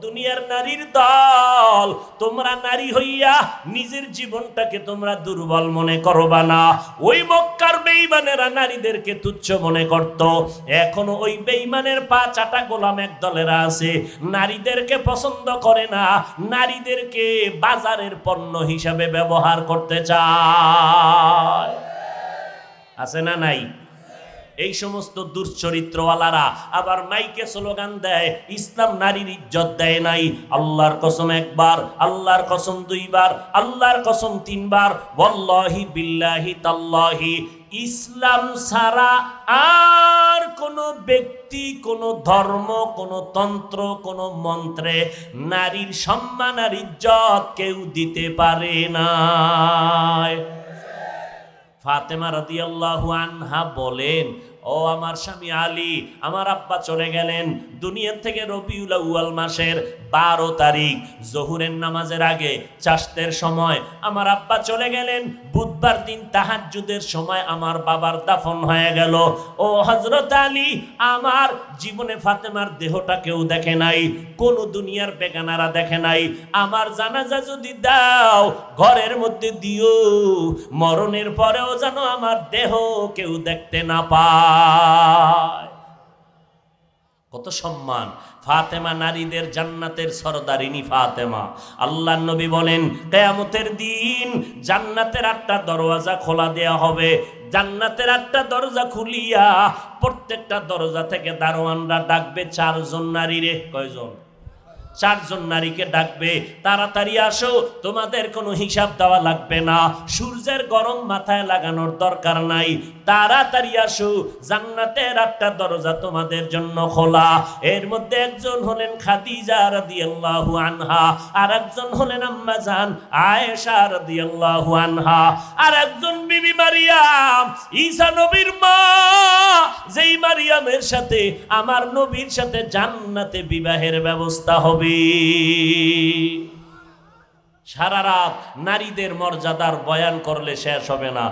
দুনিয়ার নারীর দল, তোমরা নারী হইয়া নিজের জীবনটাকে তোমরা দুর্বল মনে করবা না। ওই মক্কার বেঈমানেরা নারীদেরকে তুচ্ছ মনে করত, এখনো ওই বেঈমানের পা চাটা গোলাম এক দলেরা আছে, নারীদেরকে পছন্দ করে না, নারীদেরকে বাজারের পণ্য হিসাবে ব্যবহার করতে চায়। আছে না নাই? এই সমস্ত দুশ্চরিত্রওয়ালারা আবার মাইকে স্লোগান দেয় ইসলাম নারীর ইজ্জত দেয় নাই। আল্লাহর কসম একবার, আল্লাহর কসম দুইবার, আল্লাহর কসম তিনবার, ওয়াল্লাহি বিল্লাহি তাল্লাহি, ইসলাম ছাড়া আর কোন ব্যক্তি, কোন ধর্ম, কোন তন্ত্র, কোন মন্ত্রে নারীর সম্মান আর ইজ্জত কেউ দিতে পারে না। ফাতেমা রাদিয়াল্লাহু আনহা বলেন, ও আমার স্বামী আলী, আমার আব্বা চলে গেলেন দুনিয়া থেকে রবিউল আউয়াল মাসের 12 তারিখ জোহরের নামাজের আগে চাষতের সময় আমার আব্বা চলে গেলেন। বুধবার দিন তাহাজ্জুদের সময় আমার বাবার দাফন হয়ে গেল। ও হযরত আলী, আমার জীবনে ফাতেমার দেহটা কেউ দেখে নাই, কোন দুনিয়ার বেগানারা দেখে নাই। আমার জানাজা যদি দাও ঘরের মধ্যে দিও, মরণের পরেও যেন আমার দেহ কেউ দেখতে না পায়। কত সম্মান! ফাতেমা নারীদের জান্নাতের সরদারিনী ফাতেমা। আল্লাহর নবী বলেন কিয়ামতের দিন জান্নাতের 8টা দরওয়াজা খোলা দেয়া হবে। জান্নাতের 8টা দরজা খুলিয়া প্রত্যেকটা দরজা থেকে দারোয়ানরা ডাকবে 4 জন নারীরে। কয়জন? 4 জন নারীকে ডাকবে, তাড়াতাড়ি আসো, তোমাদের কোনো হিসাব দেওয়া লাগবে না, সূর্যের গরম মাথায় লাগানোর দরকার নাই, তাড়াতাড়ি আসো, জান্নাতের 8টা দরজা তোমাদের জন্য খোলা। এর মধ্যে একজন হলেন খাদিজা রাদিয়াল্লাহু আনহা, আর একজন হলেন আম্মা জান আয়েশা রাদিয়াল্লাহু আনহা, আর একজন বিবি মারিয়াম, ঈসা নবীর মা, যেই মারিয়ামের সাথে আমার নবীর সাথে জান্নাতে বিবাহের ব্যবস্থা হবে। সারা রাত নারীদের মর্যাদার বয়ান করলে শেষ হবে না।